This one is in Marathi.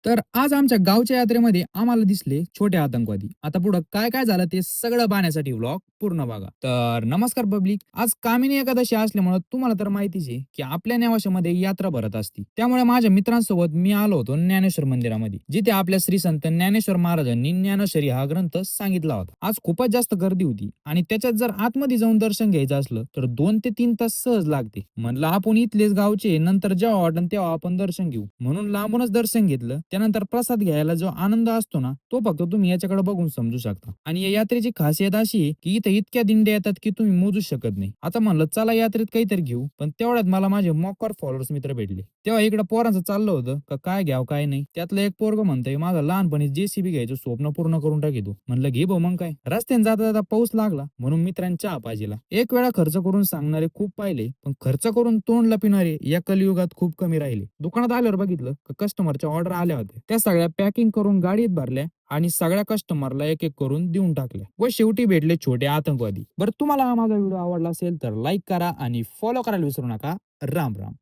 तर आज आमच्या गावच्या यात्रेमध्ये आम्हाला दिसले छोटे आतंकवादी. आता पुढं काय काय झालं ते सगळं पाहण्यासाठी व्लॉग पूर्ण बघा. तर नमस्कार पब्लिक. आज कामिनी एकादशी असल्यामुळे तुम्हाला तर माहितीच आहे की आपल्या नेवाशामध्ये यात्रा भरत असती. त्यामुळे माझ्या मित्रांसोबत मी आलो होतो ज्ञानेश्वर मंदिरामध्ये, जिथे आपल्या श्री संत ज्ञानेश्वर महाराजांनी ज्ञानेश्वरी हा ग्रंथ सांगितला होता. आज खूपच जास्त गर्दी होती आणि त्याच्यात जर आतमध्ये जाऊन दर्शन घ्यायचं असलं तर 2 ते 3 तास सहज लागते. म्हणलं आपण इथलेच गावचे, नंतर जेव्हा वाटेल तेव्हा आपण दर्शन घेऊ, म्हणून लांबूनच दर्शन घेतलं. त्यानंतर प्रसाद घ्यायला जो आनंद असतो ना, तो फक्त तुम्ही याच्याकडे बघून समजू शकता. आणि या यात्रेची खासियत अशी आहे की इथे इतक्या दिंड्या येतात की तुम्ही मोजू शकत नाही. आता म्हणलं चला यात्रेत काहीतरी घेऊ, पण तेवढ्यात मला माझे मॉकर फॉलोअर्स मित्र भेटले. तेव्हा इकडे पोरांचं चाललं होतं का काय घ्यावं काय नाही. त्यातलं एक पोरग म्हणतंय माझं लहानपणी जेसीबी घ्यायचं स्वप्न पूर्ण करून टाकितो. म्हणलं घे भाऊ मग काय. रस्त्याने जाता जाता पाऊस लागला म्हणून मित्रांनी चहा पाजीला. एक वेळा खर्च करून सांगणारे खूप पाहिले, पण खर्च करून तोंड लपिणारे या कलियुगात खूप कमी राहिले. दुकानात आल्यावर बघितलं कस्टमरच्या ऑर्डर आल्या होत्या. त्या सगळ्या पॅकिंग करून गाडीत भरल्या आणि सगळ्या कस्टमरला एक एक करून देऊन टाकल्या व शेवटी भेटले छोटे आतंकवादी. बरं, तुम्हाला हा माझा व्हिडिओ आवडला असेल तर लाईक करा आणि फॉलो करायला विसरू नका. राम राम.